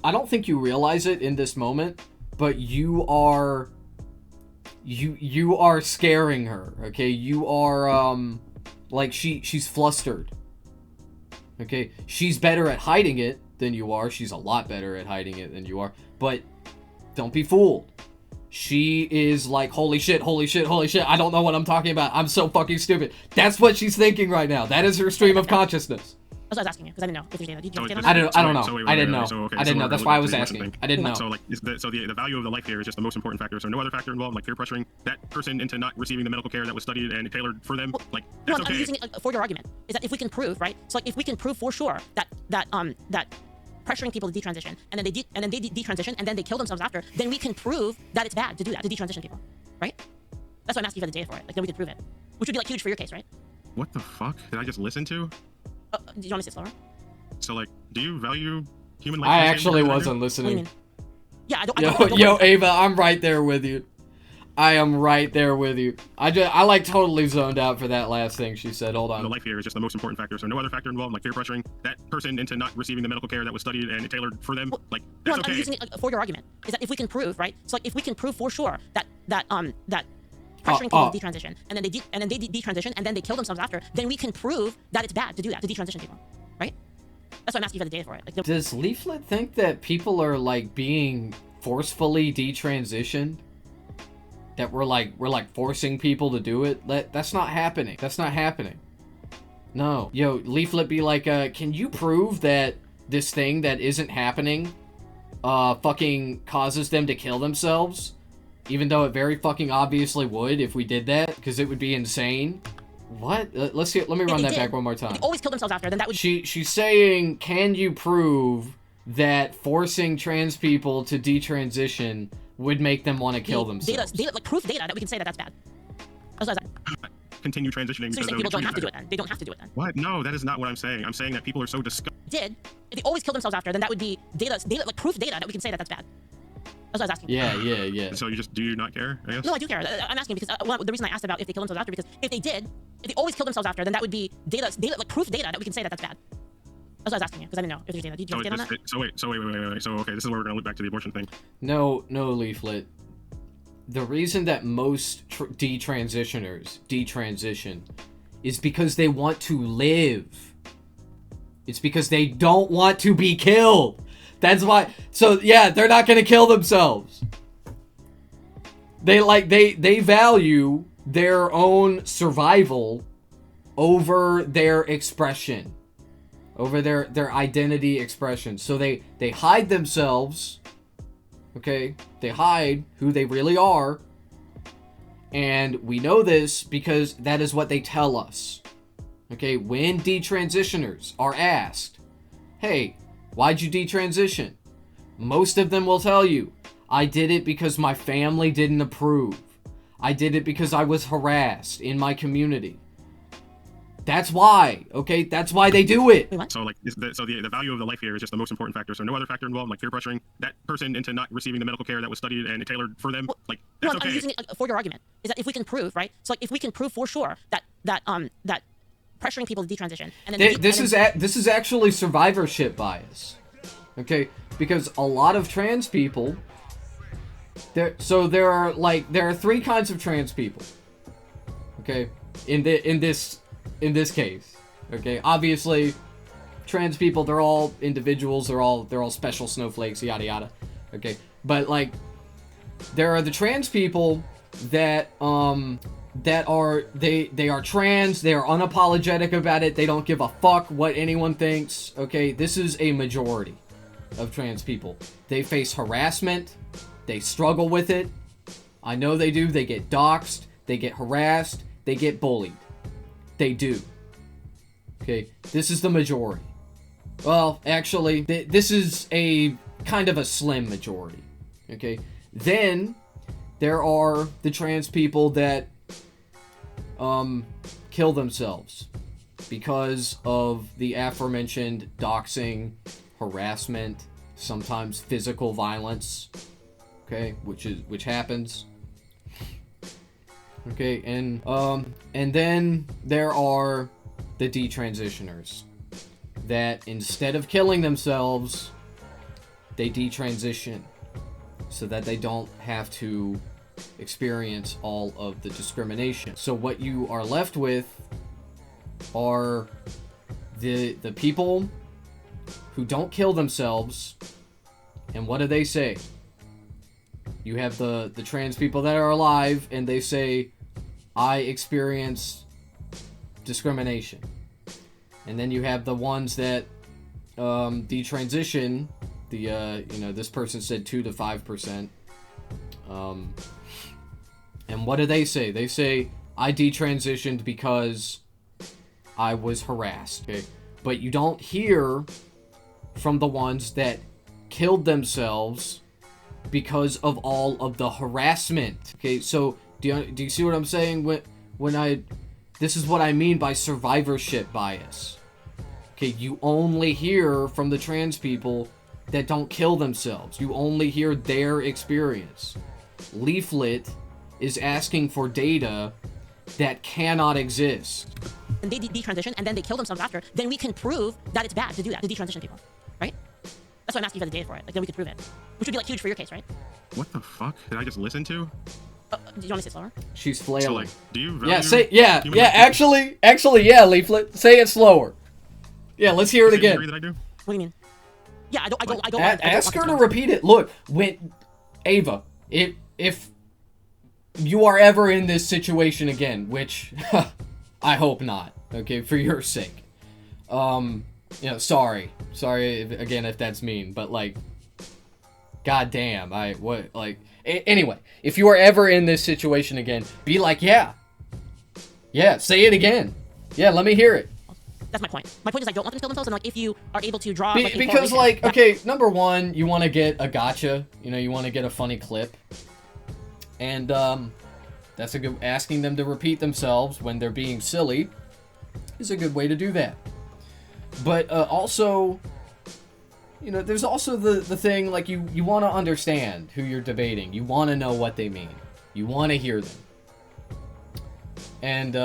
I don't think you realize it in this moment, but you are You are scaring her, okay? You are, like, she's flustered. Okay? She's better at hiding it than you are. She's a lot better at hiding it than you are. But don't be fooled. She is like, holy shit, holy shit, holy shit, I don't know what I'm talking about. I'm so fucking stupid. That's what she's thinking right now. That is her stream of consciousness. That's what I was asking you, because I didn't know if there's data. Did you understand I that? don't know. wait, I didn't wait, know. so, okay, I so didn't know. we're That's gonna why I look was at the asking. thing. I didn't know. So like, the value of the life here is just the most important factor. So no other factor involved, like peer pressuring that person into not receiving the medical care that was studied and tailored for them. Like No, that's I'm okay. using it like, for your argument. Is that if we can prove, right? So like, if we can prove for sure that pressuring people to detransition and then they detransition and then they kill themselves after, then we can prove that it's bad to do that, to detransition people, right? That's why I'm asking you for the data for it. Like, then we can prove it, which would be like huge for your case, right? What the fuck did I just listen to? Do you want to say it slower? So like, do you value human life? I the same actually as I do? wasn't What do you listening. mean? Yeah, I don't. Yo, Ava, I'm right there with you. I am right there with you. I like totally zoned out for that last thing she said. Hold The on. life here is just the most important factor. So no other factor involved, like peer pressuring that person into not receiving the medical care that was studied and tailored for them. Like No, that's I'm okay. using it like, for your argument. Is that if we can prove, right? So like, if we can prove for sure that pressuring people to detransition and then they detransition and then they kill themselves after, then we can prove that it's bad to do that, to detransition people, right? That's why I'm asking you for the data for it. Like, Does Leaflet think that people are like being forcefully detransitioned? That we're like forcing people to do it? That's not happening. That's not happening. No. Yo, Leaflet be like, can you prove that this thing that isn't happening fucking causes them to kill themselves? Even though it very fucking obviously would if we did that, because it would be insane. What? Let's see. Let me run that back one more time. If they always kill themselves after, then that would. She's saying, can you prove that forcing trans people to detransition would make them want to kill themselves? Data, like proof data that we can say that that's bad. That's what I was Continue transitioning. So you're saying people don't have to do it then? They don't have to do it then? What? No, that is not what I'm saying. I'm saying that people are so disgusting. If they always kill themselves after, then that would be data, like proof data that we can say that that's bad. That's what I was asking. Yeah. So do you not care, I guess? No, I do care. I'm asking because the reason I asked about if they kill themselves after, because if they always kill themselves after, then that would be data, like proof data that we can say that that's bad. That's what I was asking you, because I didn't know if there's data. Did you understand on that? So wait. So okay, this is where we're gonna loop back to the abortion thing. No, Leaflet. The reason that most detransitioners detransition is because they want to live. It's because they don't want to be killed. That's why. So yeah, they're not gonna kill themselves. They value their own survival over their expression, over their identity expression. So they hide themselves. Okay, they hide who they really are, and we know this because that is what they tell us. Okay, when detransitioners are asked, hey, why'd you detransition? Most of them will tell you, I did it because my family didn't approve. I did it because I was harassed in my community. That's why, okay? That's why they do it. Wait, what? So like, the value of the life here is just the most important factor. So no other factor involved, like peer pressuring that person into not receiving the medical care that was studied and tailored for them. Like that's No, okay. I'm using it like, for your argument. Is that if we can prove, right? So like, if we can prove for sure that pressuring people to detransition and then This is actually survivorship bias. Okay? Because a lot of trans people, there are three kinds of trans people. Okay? In this case. Okay? Obviously, trans people, they're all individuals, they're all special snowflakes, yada yada. Okay? But like, there are the trans people that are trans, they are unapologetic about it, they don't give a fuck what anyone thinks. Okay? This is a majority of trans people. They face harassment, they struggle with it. I know they do. They get doxxed, they get harassed, they get bullied. They do. Okay, this is the majority. Well, actually, this is a kind of a slim majority. Okay, then there are the trans people that kill themselves because of the aforementioned doxing, harassment, sometimes physical violence. Okay, which happens. Okay, and then there are the detransitioners that instead of killing themselves, they detransition so that they don't have to experience all of the discrimination. So what you are left with are the people who don't kill themselves, and what do they say? You have the trans people that are alive, and they say, I experience discrimination. And then you have the ones that detransition, this person said 2 to 5%. And what do they say? They say, I detransitioned because I was harassed. Okay? But you don't hear from the ones that killed themselves because of all of the harassment. Okay, so do you see what I'm saying? This is what I mean by survivorship bias. Okay, you only hear from the trans people that don't kill themselves. You only hear their experience. Leaflet is asking for data that cannot exist. And they detransition and then they kill themselves after, then we can prove that it's bad to do that, to detransition people, right? That's why I'm asking you for the data for it. Like, then we could prove it. Which would be, like, huge for your case, right? What the fuck did I just listen to? Do you want me to say it slower? She's flailing. So, like, do you value actually, yeah, Leaflet. Say it slower. Yeah, let's hear it again. That I do? What do you mean? Yeah, I don't ask her to repeat it. Look, Ava, if you are ever in this situation again, which I hope not, okay, for your sake. Sorry again if that's mean, but like, goddamn, anyway, if you are ever in this situation again, be like, yeah, say it again. Yeah, let me hear it. That's my point. My point is I don't want them to kill themselves, and like if you are able to draw because like, okay, number one, you want to get a gotcha, you want to get a funny clip, and that's a good, asking them to repeat themselves when they're being silly is a good way to do that. But also, there's also the thing, like, you want to understand who you're debating. You want to know what they mean. You want to hear them. And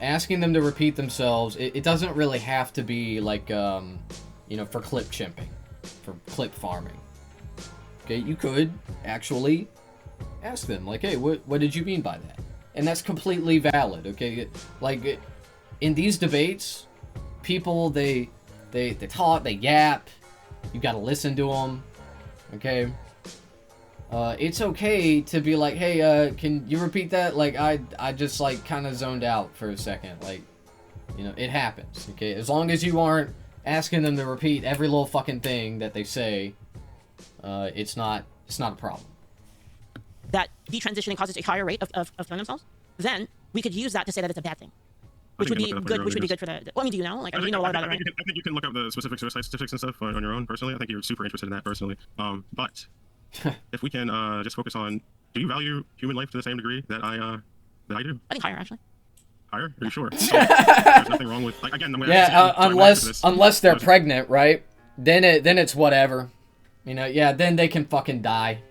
asking them to repeat themselves, it doesn't really have to be like, for clip chimping, for clip farming. Okay, you could actually ask them, like, hey, what did you mean by that? And that's completely valid, okay? Like, in these debates, people, they talk, they yap, you gotta listen to them, okay? It's okay to be like, hey, can you repeat that? Like, I just, like, kind of zoned out for a second, like, it happens, okay? As long as you aren't asking them to repeat every little fucking thing that they say, it's not a problem. That detransitioning causes a higher rate of killing themselves, then we could use that to say that it's a bad thing. Which would be good. Which would be good for the. Well, I mean, do you know? Like, you know a lot about it, right? I think you can look up the specific suicide statistics and stuff on your own. Personally, I think you're super interested in that personally. But if we can just focus on, do you value human life to the same degree that I do? I think higher, actually. Higher? Are you sure? So, there's nothing wrong with, like, again. Unless they're pregnant, right? Then it's whatever. Then they can fucking die.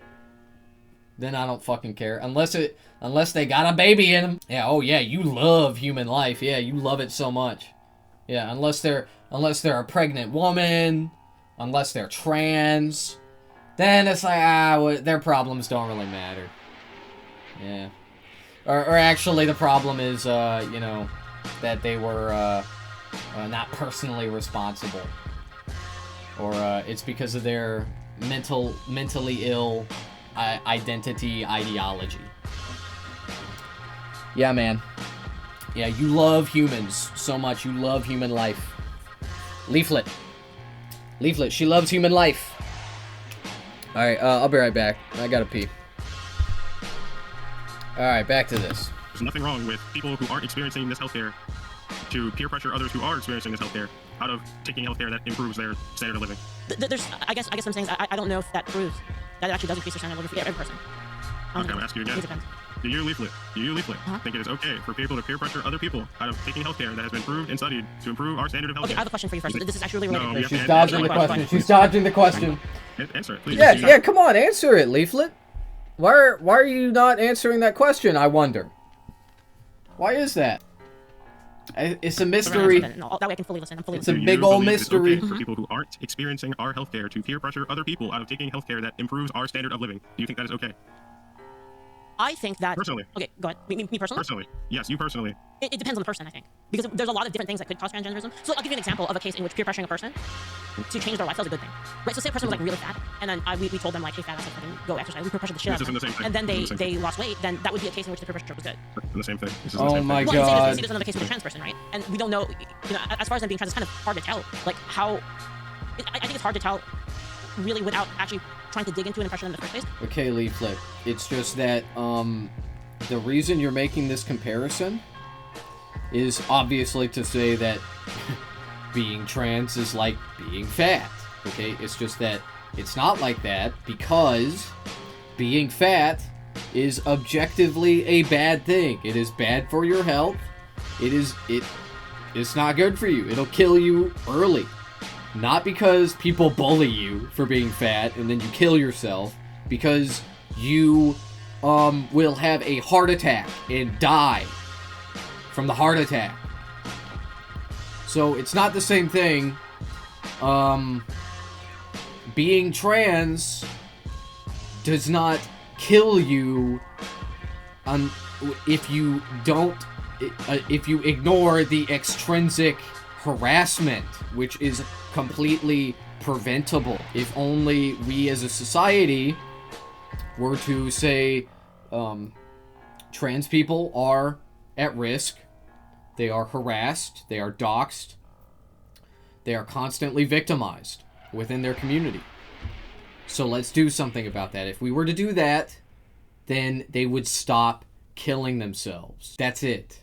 Then I don't fucking care. Unless they got a baby in them. Yeah, oh yeah, you love human life. Yeah, you love it so much. Yeah, unless they're a pregnant woman, unless they're trans, then it's like, their problems don't really matter. Yeah. Or actually the problem is, that they were, not personally responsible. Or, it's because of their mentally ill identity ideology. Yeah, man. Yeah, you love humans so much. You love human life. Leaflet, she loves human life. Alright, I'll be right back. I gotta pee. Alright, back to this. There's nothing wrong with people who aren't experiencing this healthcare to peer pressure others who are experiencing this healthcare out of taking healthcare that improves their standard of living. I guess what I'm saying is I don't know if that proves that it actually does increase their standard of living for every person. Okay, I'll ask you again. Do you, Leaflet, think it is okay for people to peer pressure other people out of taking healthcare that has been proved and studied to improve our standard of healthcare? Okay, I have a question for you first. This is actually really related. She's dodging the question. She's dodging the question. Answer it, please. Yeah, come on, answer it, Leaflet. Why are you not answering that question, I wonder? Why is that? It's a mystery. No, that way I can fully listen. I'm fully It's a listening. big Do you old believe it's mystery. okay for people who aren't experiencing our healthcare to peer pressure other people out of taking healthcare that improves our standard of living? Do you think that is okay? I think that... Personally. Okay, go ahead. Me personally? Personally. Yes, you personally. It depends on the person, I think. Because there's a lot of different things that could cause transgenderism. So I'll give you an example of a case in which peer pressuring a person to change their lifestyle is a good thing. Right, so say a person was like really fat, and then we told them like, hey fat ass, like, go exercise. We peer pressured the shit out of them. The and then they lost weight, then that would be a case in which the peer pressure was good. And the same thing. This is Oh the same my thing. Well, God. say there's another case with a trans person, right? And we don't know, as far as them being trans, it's kind of hard to tell, like how, I think it's hard to tell really without actually trying to dig into an impression in the first place. Okay, Leaflet. It's just that the reason you're making this comparison is obviously to say that being trans is like being fat. Okay, it's just that it's not like that because being fat is objectively a bad thing. It is bad for your health. It's not good for you. It'll kill you early. Not because people bully you for being fat and then you kill yourself, because you will have a heart attack and die from the heart attack. So it's not the same thing. Being trans does not kill you if you ignore the extrinsic harassment, which is completely preventable. If only we as a society were to say trans people are at risk, they are harassed, they are doxxed, they are constantly victimized within their community. So let's do something about that. If we were to do that, then they would stop killing themselves. That's it.